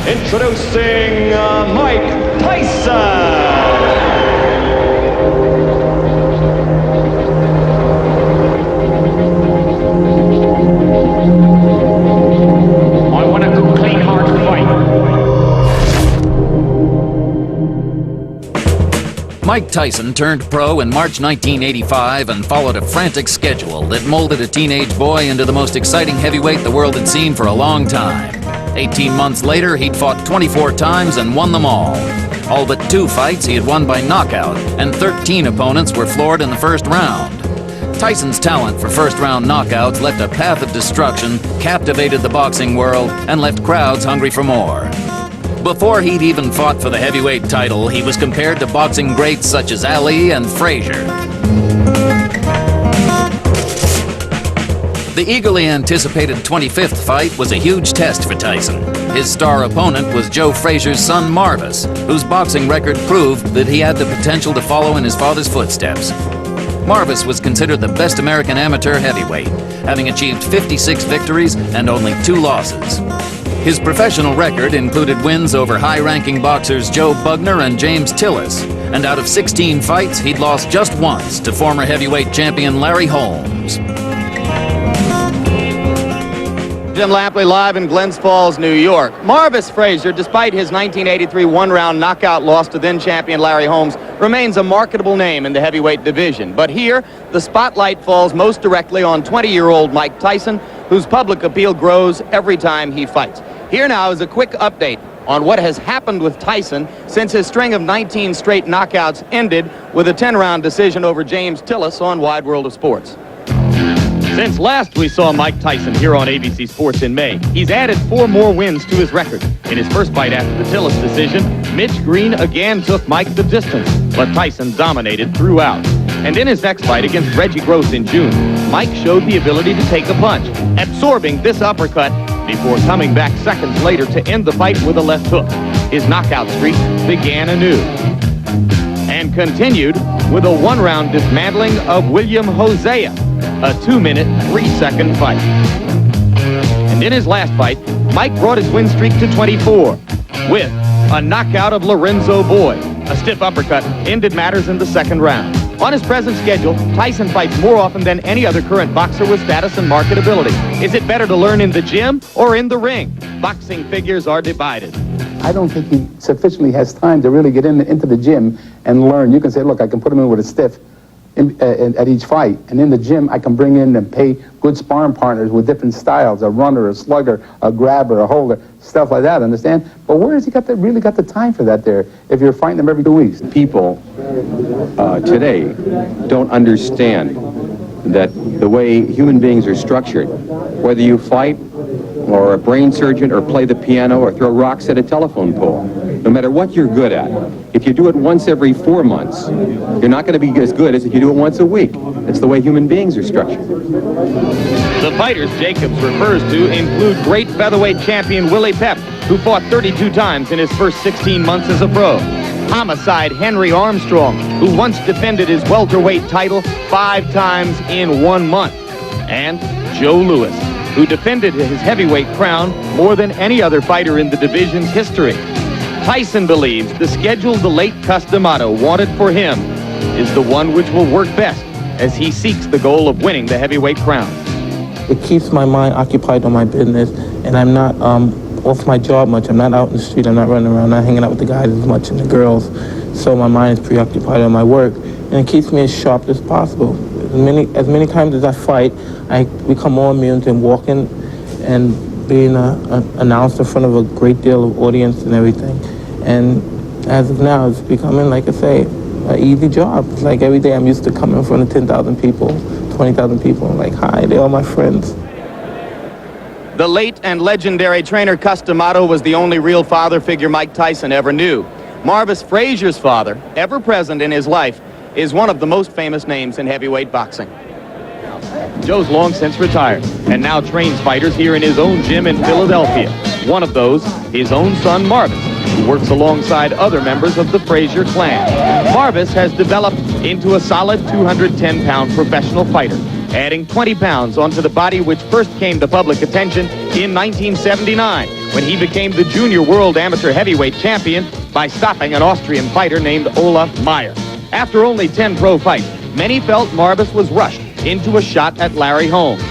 Introducing Mike Tyson. I want a good, clean, hard fight. Mike Tyson turned pro in March 1985 and followed a frantic schedule that molded a teenage boy into the most exciting heavyweight the world had seen for a long time. 18 months later, he'd fought 24 times and won them all. All but 2 fights he had won by knockout, and 13 opponents were floored in the first round. Tyson's talent for first-round knockouts left a path of destruction, captivated the boxing world, and left crowds hungry for more. Before he'd even fought for the heavyweight title, he was compared to boxing greats such as Ali and Frazier. The eagerly anticipated 25th fight was a huge test for Tyson. His star opponent was Joe Frazier's son Marvis, whose boxing record proved that he had the potential to follow in his father's footsteps. Marvis was considered the best American amateur heavyweight, having achieved 56 victories and only 2 losses. His professional record included wins over high-ranking boxers Joe Bugner and James Tillis, and out of 16 fights, he'd lost just once to former heavyweight champion Larry Holmes. Jim Lampley live in Glens Falls, New York. Marvis Frazier, despite his 1983 one-round knockout loss to then-champion Larry Holmes, remains a marketable name in the heavyweight division. But here, the spotlight falls most directly on 20-year-old Mike Tyson, whose public appeal grows every time he fights. Here now is a quick update on what has happened with Tyson since his string of 19 straight knockouts ended with a 10-round decision over James Tillis on Wide World of Sports. Since last we saw Mike Tyson here on ABC Sports in May, he's added 4 more wins to his record. In his first fight after the Tillis decision, Mitch Green again took Mike the distance, but Tyson dominated throughout. And in his next fight against Reggie Gross in June, Mike showed the ability to take a punch, absorbing this uppercut before coming back seconds later to end the fight with a left hook. His knockout streak began anew and continued with a 1-round dismantling of William Hosea, a 2-minute, 3-second fight. And in his last fight, Mike brought his win streak to 24 with a knockout of Lorenzo Boyd. A stiff uppercut ended matters in the second round. On his present schedule, Tyson fights more often than any other current boxer with status and marketability. Is it better to learn in the gym or in the ring? Boxing figures are divided. I don't think he sufficiently has time to really get into the gym and learn. You can say, look, I can put him in with a stiff at each fight. And in the gym, I can bring in and pay good sparring partners with different styles, a runner, a slugger, a grabber, a holder, stuff like that, understand? But where has he really got the time for that there if you're fighting him every 2 weeks? People today don't understand that the way human beings are structured, whether you fight or a brain surgeon or play the piano or throw rocks at a telephone pole, no matter what you're good at, if you do it once every 4 months, you're not going to be as good as if you do it once a week. It's the way human beings are structured. The fighters Jacobs refers to include great featherweight champion Willie Pep, who fought 32 times in his first 16 months as a pro. Homicide Henry Armstrong, who once defended his welterweight title 5 times in 1 month. And Joe Louis, who defended his heavyweight crown more than any other fighter in the division's history. Tyson believes the schedule the late Customato wanted for him is the one which will work best as he seeks the goal of winning the heavyweight crown. It keeps my mind occupied on my business, and I'm not off my job much. I'm not out in the street. I'm not running around, not hanging out with the guys as much and the girls. So my mind is preoccupied on my work, and it keeps me as sharp as possible. As many times as I fight, I become more immune to walking and being announced in front of a great deal of audience and everything. And as of now, it's becoming, like I say, an easy job. It's like every day I'm used to coming in front of 10,000 people, 20,000 people, and like, hi, they're all my friends. The late and legendary trainer Customato was the only real father figure Mike Tyson ever knew. Marvis Frazier's father, ever present in his life, is one of the most famous names in heavyweight boxing. Joe's long since retired and now trains fighters here in his own gym in Philadelphia. One of those, his own son Marvis, who works alongside other members of the Frazier clan. Marvis has developed into a solid 210-pound professional fighter, adding 20 pounds onto the body which first came to public attention in 1979 when he became the junior world amateur heavyweight champion by stopping an Austrian fighter named Olaf Meyer. After only 10 pro fights, many felt Marvis was rushed into a shot at Larry Holmes.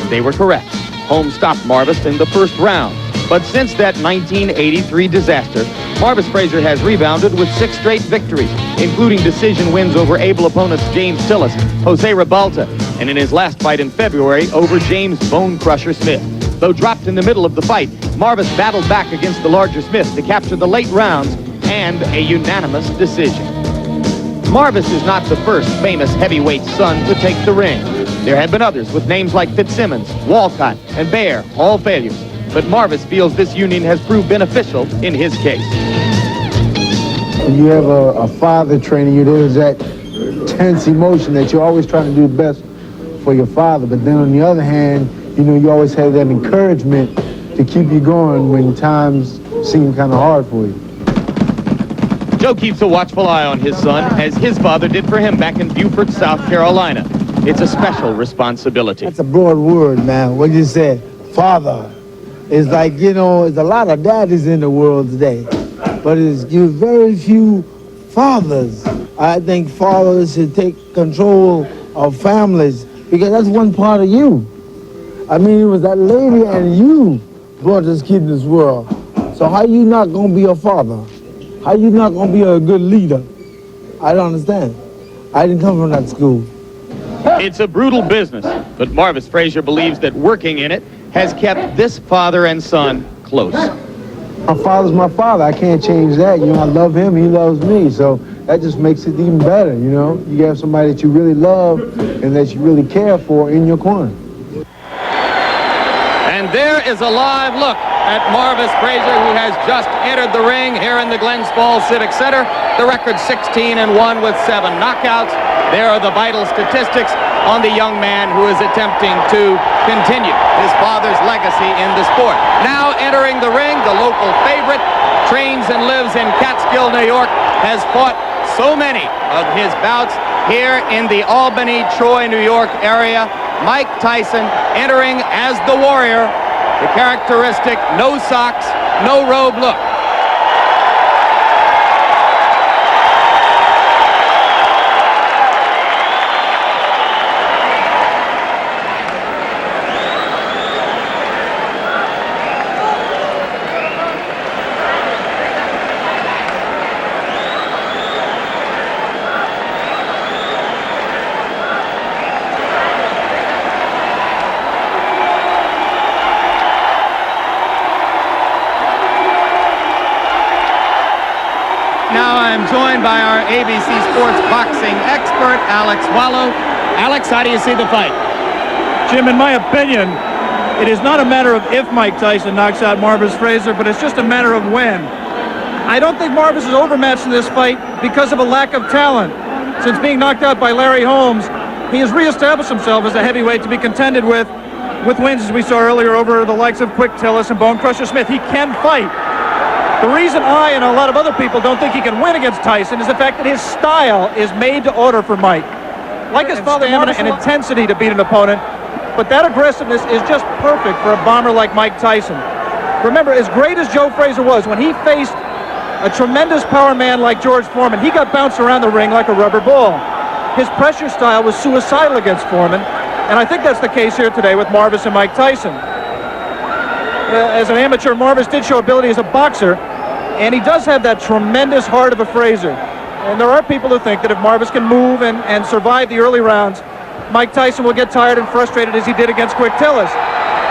They were correct. Holmes stopped Marvis in the first round. But since that 1983 disaster, Marvis Frazier has rebounded with 6 straight victories, including decision wins over able opponents James Tillis, Jose Ribalta, and in his last fight in February over James Bone Crusher Smith. Though dropped in the middle of the fight, Marvis battled back against the larger Smith to capture the late rounds and a unanimous decision. Marvis is not the first famous heavyweight son to take the ring. There have been others with names like Fitzsimmons, Walcott, and Bear, all failures. But Marvis feels this union has proved beneficial in his case. When you have a father training you, there's that tense emotion that you're always trying to do the best for your father. But then on the other hand, you know, you always have that encouragement to keep you going when times seem kind of hard for you. Joe keeps a watchful eye on his son, as his father did for him back in Beaufort, South Carolina. It's a special responsibility. That's a broad word, man. What you said, father. It's like, you know, there's a lot of daddies in the world today, but there's very few fathers. I think fathers should take control of families because that's one part of you. I mean, it was that lady and you brought this kid in this world. So how you not going to be a father? How you not going to be a good leader? I don't understand. I didn't come from that school. It's a brutal business, but Marvis Frazier believes that working in it has kept this father and son close. My father's my father. I can't change that. You know, I love him, he loves me. So that just makes it even better, you know. You have somebody that you really love and that you really care for in your corner. And there is a live look at Marvis Frazier, who has just entered the ring here in the Glens Falls Civic Center. The record 16-1 with 7 knockouts. There are the vital statistics on the young man who is attempting to continue his father's legacy in the sport. Now entering the ring, the local favorite, trains and lives in Catskill, New York, has fought so many of his bouts here in the Albany, Troy, New York area. Mike Tyson entering as the warrior, the characteristic no socks, no robe look. Now I'm joined by our ABC Sports boxing expert, Alex Wallow. Alex, how do you see the fight? Jim, in my opinion, it is not a matter of if Mike Tyson knocks out Marvis Frazier, but it's just a matter of when. I don't think Marvis is overmatched in this fight because of a lack of talent. Since being knocked out by Larry Holmes, he has reestablished himself as a heavyweight to be contended with wins, as we saw earlier, over the likes of Quick Tillis and Bone Crusher Smith. He can fight. The reason I and a lot of other people don't think he can win against Tyson is the fact that his style is made to order for Mike. Like his father, stamina and intensity to beat an opponent, but that aggressiveness is just perfect for a bomber like Mike Tyson. Remember, as great as Joe Frazier was, when he faced a tremendous power man like George Foreman, he got bounced around the ring like a rubber ball. His pressure style was suicidal against Foreman, and I think that's the case here today with Marvis and Mike Tyson. As an amateur, Marvis did show ability as a boxer, and he does have that tremendous heart of a Frazier. And there are people who think that if Marvis can move and survive the early rounds, Mike Tyson will get tired and frustrated as he did against Quick Tillis.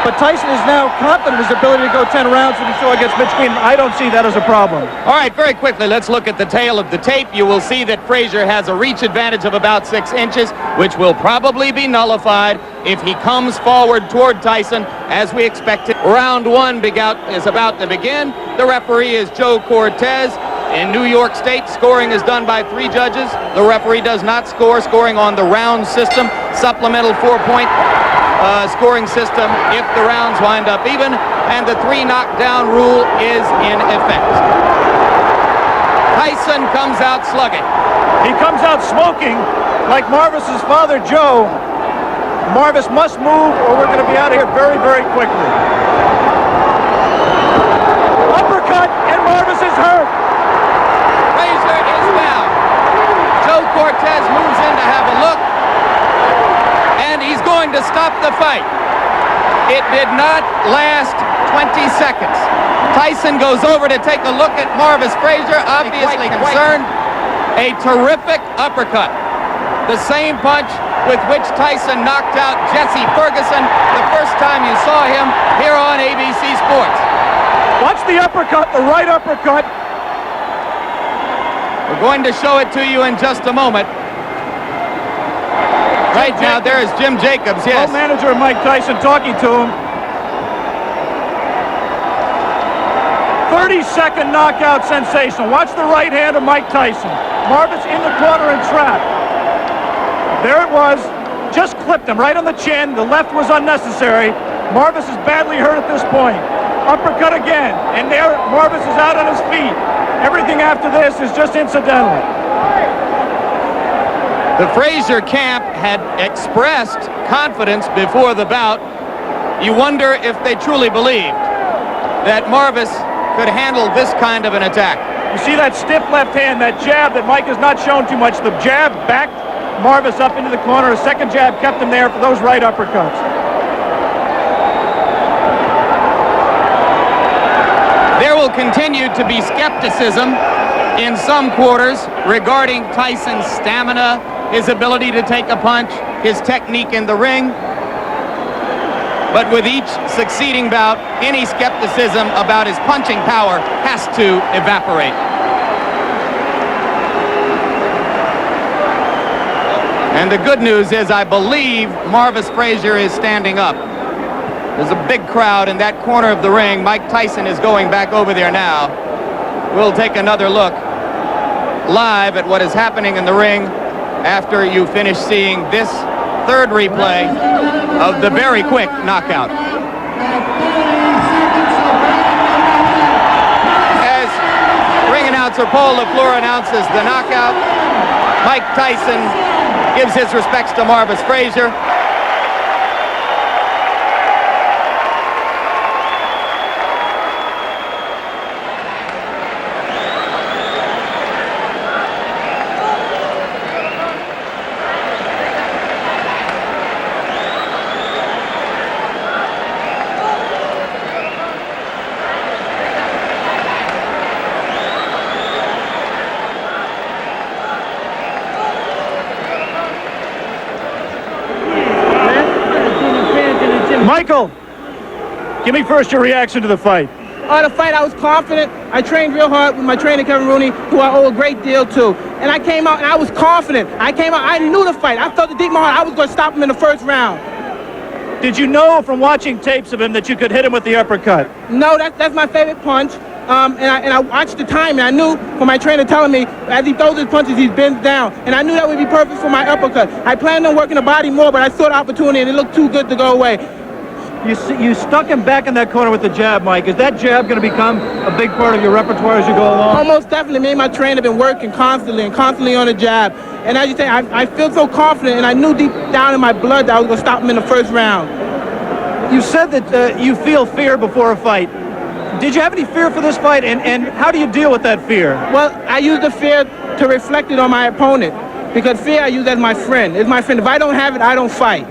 But Tyson is now confident in his ability to go 10 rounds when he saw against Mitch Keenan. I don't see that as a problem. All right, very quickly, let's look at the tail of the tape. You will see that Frazier has a reach advantage of about 6 inches, which will probably be nullified if he comes forward toward Tyson, as we expected. Round 1 is about to begin. The referee is Joe Cortez. In New York State, scoring is done by 3 judges. The referee does not score, scoring on the round system, supplemental 4-point scoring system if the rounds wind up even, and the 3 knockdown rule is in effect. Tyson comes out slugging. He comes out smoking like Marvis's father, Joe. Marvis must move or we're going to be out of here very, very quickly. the fight. It did not last 20 seconds. Tyson goes over to take a look at Marvis Frazier, obviously concerned. A terrific uppercut. The same punch with which Tyson knocked out Jesse Ferguson the first time you saw him here on ABC Sports. Watch the uppercut, the right uppercut. We're going to show it to you in just a moment. Right now, there is Jim Jacobs, yes. Co-manager of Mike Tyson talking to him. 30-second knockout sensation. Watch the right hand of Mike Tyson. Marvis in the corner and trapped. There it was. Just clipped him right on the chin. The left was unnecessary. Marvis is badly hurt at this point. Uppercut again. And there, Marvis is out on his feet. Everything after this is just incidental. The Frazier camp had expressed confidence before the bout. You wonder if they truly believed that Marvis could handle this kind of an attack. You see that stiff left hand, that jab that Mike has not shown too much. The jab backed Marvis up into the corner. A second jab kept him there for those right uppercuts. There will continue to be skepticism in some quarters regarding Tyson's stamina, his ability to take a punch, his technique in the ring. But with each succeeding bout, any skepticism about his punching power has to evaporate. And the good news is I believe Marvis Frazier is standing up. There's a big crowd in that corner of the ring. Mike Tyson is going back over there now. We'll take another look live at what is happening in the ring after you finish seeing this third replay of the very quick knockout. As ring announcer Paul LaFleur announces the knockout, Mike Tyson gives his respects to Marvis Frazier. Michael, give me first your reaction to the fight. The fight, I was confident. I trained real hard with my trainer, Kevin Rooney, who I owe a great deal to. And I came out and I was confident. I knew the fight. I felt it deep in my heart. I was going to stop him in the first round. Did you know from watching tapes of him that you could hit him with the uppercut? No, that's my favorite punch. And I watched the time, and I knew from my trainer telling me, as he throws his punches, he bends down. And I knew that would be perfect for my uppercut. I planned on working the body more, but I saw the opportunity, and it looked too good to go away. You stuck him back in that corner with the jab, Mike. Is that jab going to become a big part of your repertoire as you go along? Almost definitely. Me and my trainer have been working constantly on the jab. And as you say, I feel so confident, and I knew deep down in my blood that I was going to stop him in the first round. You said that you feel fear before a fight. Did you have any fear for this fight, and how do you deal with that fear? Well, I use the fear to reflect it on my opponent, because fear I use as my friend. It's my friend. If I don't have it, I don't fight.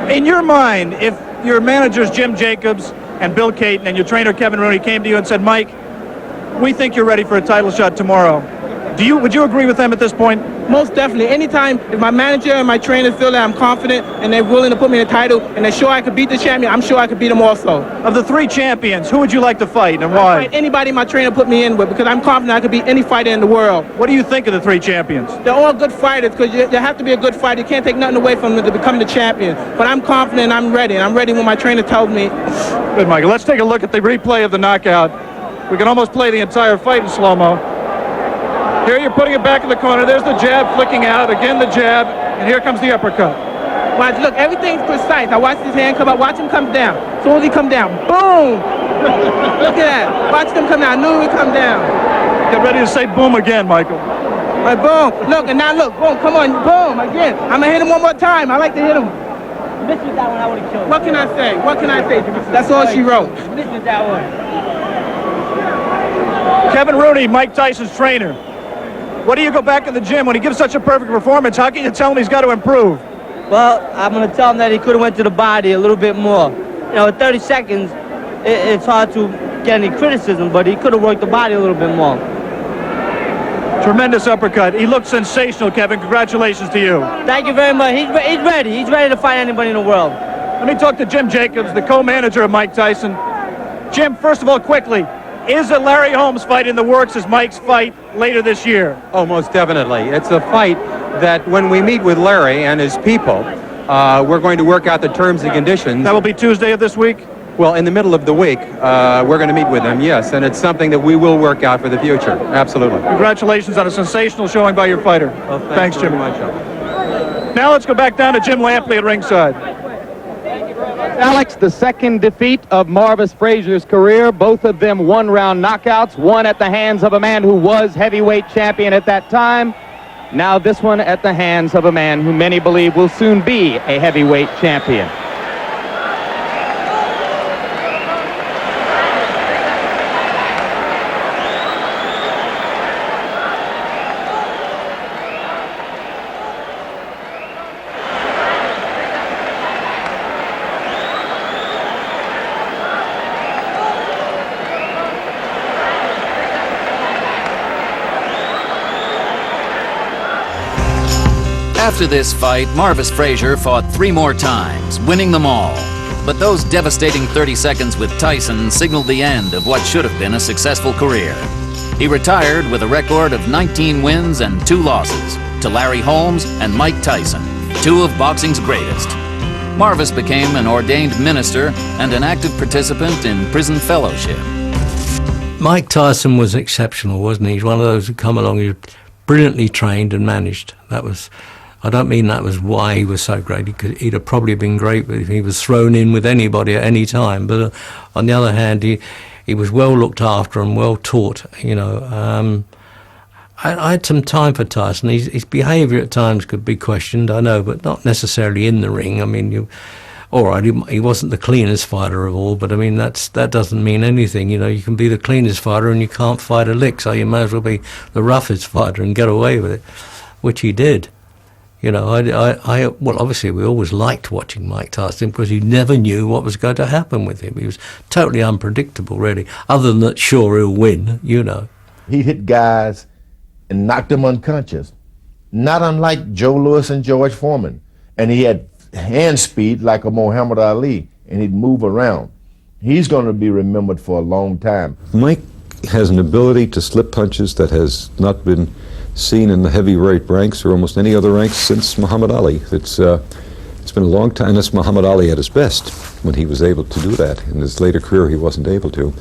In your mind, if your managers Jim Jacobs and Bill Caton and your trainer Kevin Rooney came to you and said, Mike, we think you're ready for a title shot tomorrow, would you agree with them at this point? Most definitely. Anytime if my manager and my trainer feel that I'm confident and they're willing to put me in a title and they're sure I could beat the champion, I'm sure I could beat them also. Of the three champions, who would you like to fight and why? I'd fight anybody my trainer put me in with, because I'm confident I could beat any fighter in the world. What do you think of the three champions? They're all good fighters, because you have to be a good fighter. You can't take nothing away from them to become the champion. But I'm confident, I'm ready, and I'm ready when my trainer tells me. Good, Michael. Let's take a look at the replay of the knockout. We can almost play the entire fight in slow-mo. Here you're putting it back in the corner. There's the jab flicking out. Again the jab. And here comes the uppercut. Watch, look, everything's precise. I watch his hand come up. Watch him come down. As soon as he come down, boom! Look at that. Watch him come down. I knew he would come down. Get ready to say boom again, Michael. Right, boom. Look, and now look. Boom, come on. Boom, again. I'm going to hit him one more time. I like to hit him. This is that one I would have killed. What can I say? What can I say? That's all she wrote. This is that one. Kevin Rooney, Mike Tyson's trainer. What do you go back in the gym when he gives such a perfect performance? How can you tell him he's got to improve? Well, I'm going to tell him that he could have went to the body a little bit more. You know, at 30 seconds, it's hard to get any criticism, but he could have worked the body a little bit more. Tremendous uppercut. He looked sensational, Kevin. Congratulations to you. Thank you very much. He's ready. He's ready to fight anybody in the world. Let me talk to Jim Jacobs, the co-manager of Mike Tyson. Jim, first of all, quickly, is a Larry Holmes fight in the works as Mike's fight later this year? Oh, most definitely. It's a fight that when we meet with Larry and his people, we're going to work out the terms and conditions. That will be Tuesday of this week? Well, in the middle of the week, we're going to meet with them, yes, and it's something that we will work out for the future. Absolutely. Congratulations on a sensational showing by your fighter. Well, thanks, Jim. very much. Now let's go back down to Jim Lampley at ringside. Alex, the second defeat of Marvis Frazier's career, both of them one-round knockouts, one at the hands of a man who was heavyweight champion at that time. Now this one at the hands of a man who many believe will soon be a heavyweight champion. After this fight, Marvis Frazier fought 3 more times, winning them all. But those devastating 30 seconds with Tyson signaled the end of what should have been a successful career. He retired with a record of 19 wins and 2 losses to Larry Holmes and Mike Tyson, 2 of boxing's greatest. Marvis became an ordained minister and an active participant in prison fellowship. Mike Tyson was exceptional, wasn't he? He's one of those who come along, he was brilliantly trained and managed. I don't mean that was why he was so great. He'd have probably been great if he was thrown in with anybody at any time. But on the other hand, he was well looked after and well taught. You know, I had some time for Tyson. His behaviour at times could be questioned, I know, but not necessarily in the ring. I mean, all right, he wasn't the cleanest fighter of all, but I mean that doesn't mean anything. You know, you can be the cleanest fighter and you can't fight a lick, so you may as well be the roughest fighter and get away with it, which he did. You know, well, obviously we always liked watching Mike Tyson because you never knew what was going to happen with him. He was totally unpredictable, really, other than that, sure, he'll win, you know. He hit guys and knocked them unconscious, not unlike Joe Louis and George Foreman. And he had hand speed like a Muhammad Ali, and he'd move around. He's going to be remembered for a long time. Mike has an ability to slip punches that has not been seen in the heavyweight ranks or almost any other ranks since Muhammad Ali. It's been a long time. That's Muhammad Ali at his best when he was able to do that. In his later career, he wasn't able to.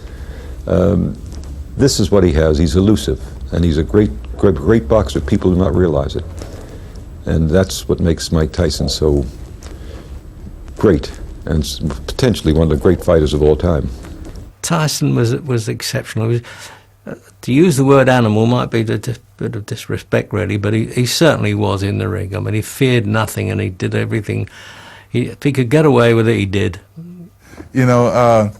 This is what he has. He's elusive, and he's a great boxer. People do not realize it, and that's what makes Mike Tyson so great and potentially one of the great fighters of all time. Tyson was exceptional. To use the word animal might be a bit of disrespect, really, but he certainly was in the ring. I mean, he feared nothing and he did everything. If he could get away with it, he did. You know,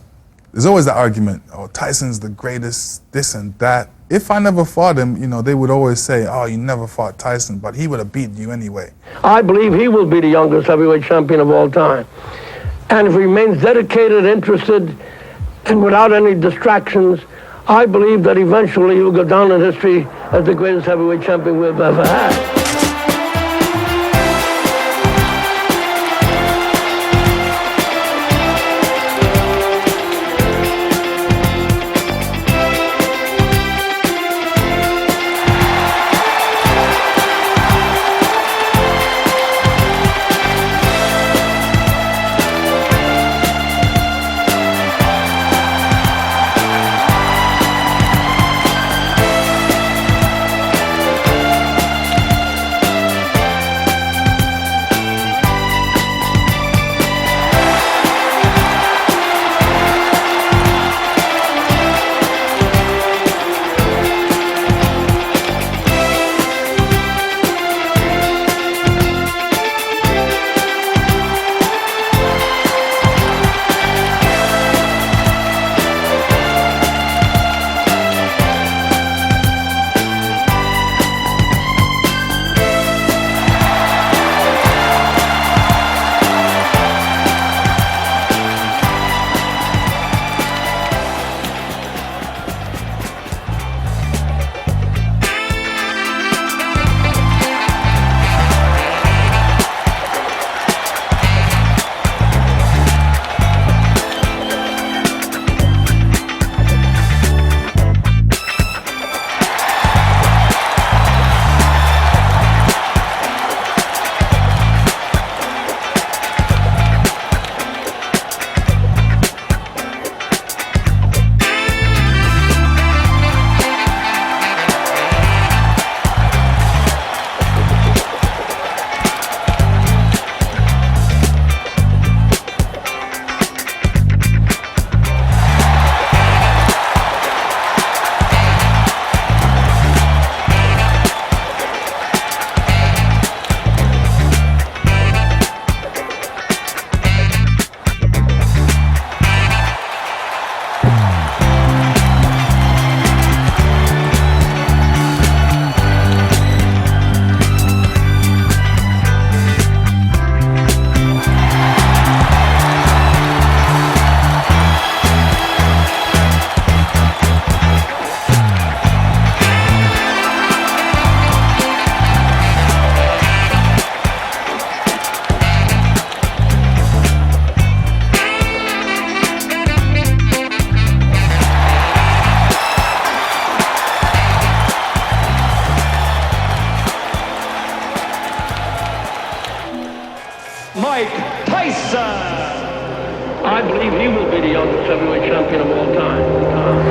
there's always the argument, oh, Tyson's the greatest, this and that. If I never fought him, you know, they would always say, oh, you never fought Tyson, but he would have beaten you anyway. I believe he will be the youngest heavyweight champion of all time. And if he remains dedicated, interested, and without any distractions, I believe that eventually he will go down in history as the greatest heavyweight champion we've ever had. youngest heavyweight champion of all time.